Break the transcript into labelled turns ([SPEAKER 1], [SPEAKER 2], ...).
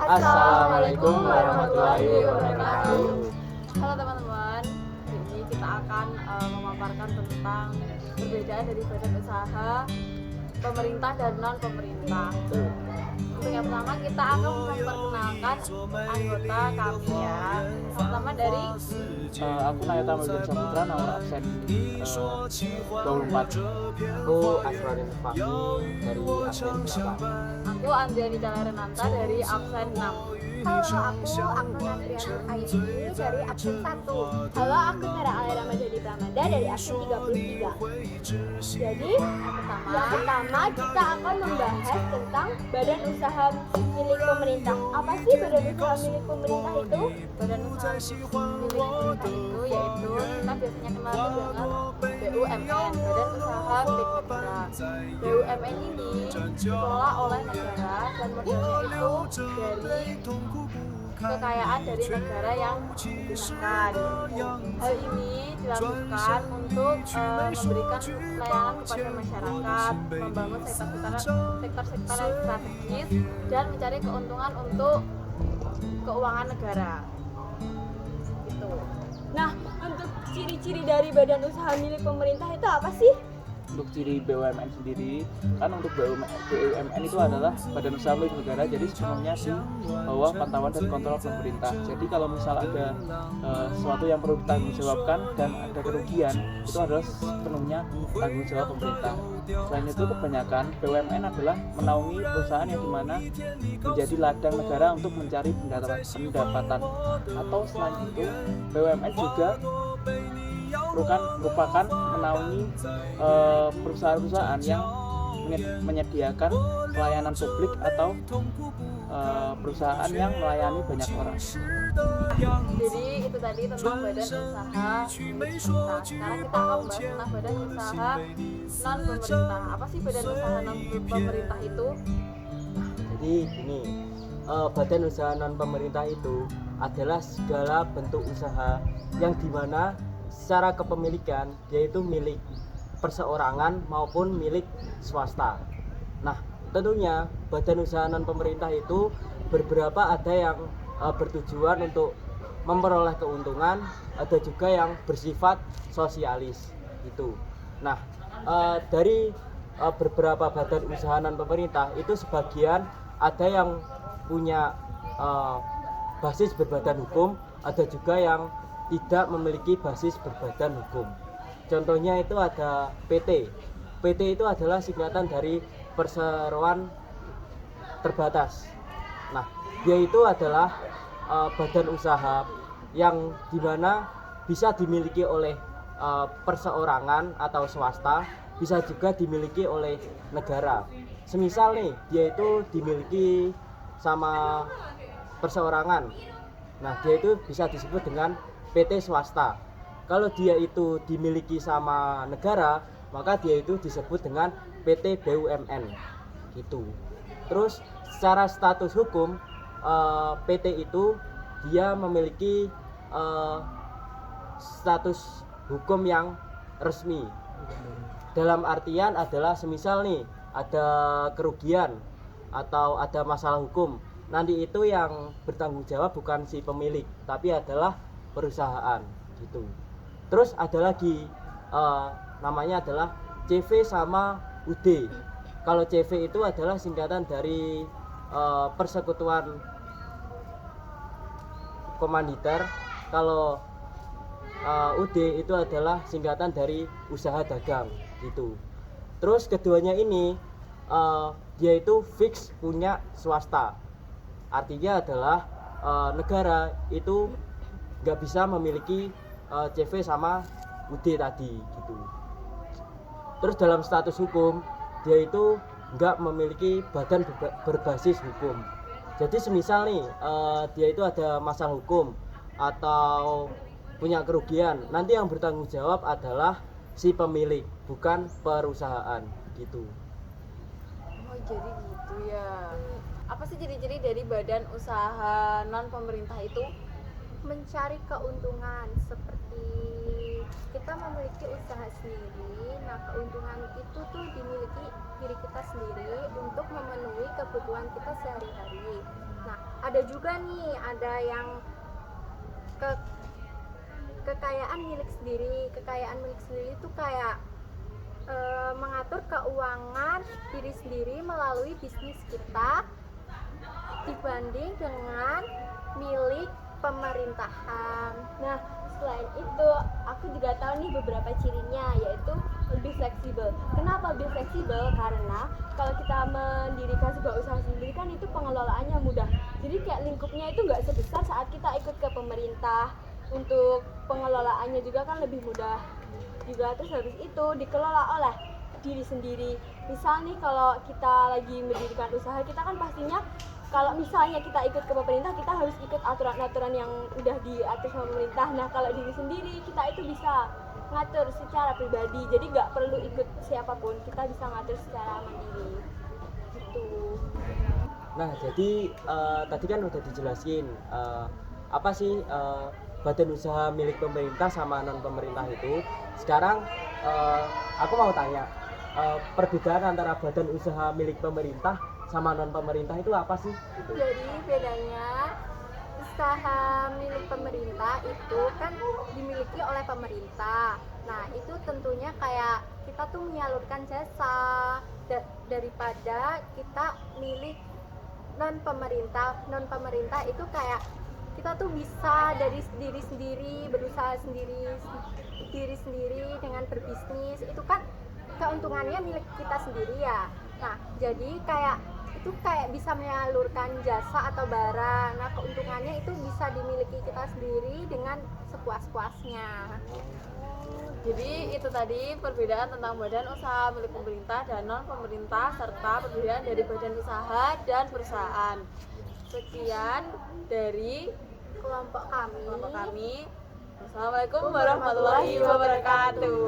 [SPEAKER 1] Assalamualaikum warahmatullahi wabarakatuh.
[SPEAKER 2] Halo teman-teman, ini kita akan memaparkan tentang perbedaan dari badan usaha pemerintah dan non pemerintah. Untuk yang pertama kita akan memperkenalkan anggota kami ya. Pertama dari
[SPEAKER 1] Aku Nayata Melvin Saputra, nomor absen 24.
[SPEAKER 3] Aku Asrori Fahmi dari absen 8.
[SPEAKER 2] aku Andriani Calarenanta dari absen 6.
[SPEAKER 4] Halo, aku Nandriana Aini dari absen 1. Halo, aku Nara Alera Madani Pramada dari absen 33. Jadi, yang pertama kita akan membahas tentang badan usaha milik pemerintah. Apa sih badan usaha milik pemerintah itu?
[SPEAKER 2] Badan usaha milik pemerintah itu yaitu kita biasanya kenal dengan BUMN, Badan Usaha Milik Negara. BUMN ini dikelola oleh negara dan modalnya itu dari kekayaan dari negara yang digunakan. Hal ini dilakukan untuk memberikan layanan kepada masyarakat, membangun sektor-sektor yang strategis dan mencari keuntungan untuk keuangan negara. Itu.
[SPEAKER 4] Nah, untuk ciri-ciri dari badan usaha milik pemerintah itu apa sih?
[SPEAKER 1] Untuk ciri BUMN sendiri, kan untuk BUMN itu adalah badan usaha milik negara, jadi sepenuhnya di bawah pantauan dan kontrol pemerintah. Jadi kalau misal ada sesuatu yang perlu ditanggungjawabkan dan ada kerugian, itu adalah sepenuhnya tanggung jawab pemerintah. Selain itu, kebanyakan BUMN adalah menaungi perusahaan yang dimana menjadi ladang negara untuk mencari pendapatan. Atau selain itu, BUMN juga merupakan menaungi perusahaan-perusahaan yang menyediakan pelayanan publik atau perusahaan yang melayani banyak orang.
[SPEAKER 2] Jadi itu tadi tentang badan usaha milik pemerintah. Sekarang kita akan membahas tentang badan usaha non pemerintah. Apa sih badan usaha non pemerintah itu?
[SPEAKER 3] Jadi gini, badan usaha non pemerintah itu adalah segala bentuk usaha yang dimana secara kepemilikan yaitu milik perseorangan maupun milik swasta. Nah, tentunya badan usaha non pemerintah itu beberapa ada yang bertujuan untuk memperoleh keuntungan, ada juga yang bersifat sosialis gitu. Nah, dari beberapa badan usaha non pemerintah itu sebagian ada yang punya basis berbadan hukum, ada juga yang tidak memiliki basis berbadan hukum. Contohnya itu ada PT. PT itu adalah singkatan dari perseroan terbatas. Nah, dia itu adalah badan usaha yang dimana bisa dimiliki oleh perseorangan atau swasta, bisa juga dimiliki oleh negara. Semisal nih, dia itu dimiliki sama perseorangan. Nah, dia itu bisa disebut dengan PT swasta. Kalau dia itu dimiliki sama negara, maka dia itu disebut dengan PT BUMN gitu. Terus secara status hukum, PT itu dia memiliki status hukum yang resmi. Dalam artian adalah semisal nih ada kerugian atau ada masalah hukum, nanti itu yang bertanggung jawab bukan si pemilik, tapi adalah perusahaan gitu. Terus ada lagi namanya adalah CV sama UD. Kalau CV itu adalah singkatan dari persekutuan komanditer. Kalau UD itu adalah singkatan dari usaha dagang gitu. Terus keduanya ini dia itu fix punya swasta. Artinya adalah negara itu nggak bisa memiliki CV sama UD tadi gitu. Terus dalam status hukum dia itu nggak memiliki badan berbasis hukum. Jadi semisal nih dia itu ada masalah hukum atau punya kerugian, nanti yang bertanggung jawab adalah si pemilik, bukan perusahaan gitu.
[SPEAKER 2] Oh, jadi gitu ya. Apa sih ciri-ciri dari badan usaha non pemerintah itu?
[SPEAKER 4] Mencari keuntungan, seperti kita memiliki usaha sendiri. Nah, keuntungan itu tuh dimiliki diri kita sendiri untuk memenuhi kebutuhan kita sehari-hari. Nah, ada ada juga nih, ada yang kekayaan milik sendiri. Kekayaan milik sendiri itu kayak mengatur keuangan diri sendiri melalui bisnis kita dibanding dengan milik pemerintahan.
[SPEAKER 2] Nah, selain itu aku juga tahu nih beberapa cirinya, yaitu lebih fleksibel. Kenapa lebih fleksibel? Karena kalau kita mendirikan sebuah usaha sendiri kan itu pengelolaannya mudah. Jadi kayak lingkupnya itu nggak sebesar saat kita ikut ke pemerintah. Untuk pengelolaannya juga kan lebih mudah juga. Terus habis itu dikelola oleh diri sendiri. Misal nih kalau kita lagi mendirikan usaha, kita kan pastinya kalau misalnya kita ikut ke pemerintah, kita harus ikut aturan-aturan yang udah diatur sama pemerintah. Nah, kalau diri sendiri, kita itu bisa ngatur secara pribadi. Jadi nggak perlu ikut siapapun, kita bisa ngatur secara mandiri. Gitu.
[SPEAKER 3] Nah, jadi tadi kan udah dijelasin apa sih badan usaha milik pemerintah sama non pemerintah itu. Sekarang aku mau tanya, perbedaan antara badan usaha milik pemerintah sama non pemerintah itu apa sih? Gitu.
[SPEAKER 4] Jadi bedanya, usaha milik pemerintah itu kan dimiliki oleh pemerintah. Nah, itu tentunya kayak kita tuh menyalurkan jasa daripada kita milik non pemerintah. Non pemerintah itu kayak kita tuh bisa dari diri sendiri, berusaha diri sendiri dengan berbisnis. Itu kan keuntungannya milik kita sendiri ya. Nah, jadi kayak itu kayak bisa menyalurkan jasa atau barang. Nah, keuntungannya itu bisa dimiliki kita sendiri dengan sepuas-puasnya.
[SPEAKER 2] Jadi itu tadi perbedaan tentang badan usaha milik pemerintah dan non pemerintah, serta perbedaan dari badan usaha dan perusahaan. Sekian dari
[SPEAKER 4] Kelompok kami.
[SPEAKER 2] Assalamualaikum warahmatullahi wabarakatuh.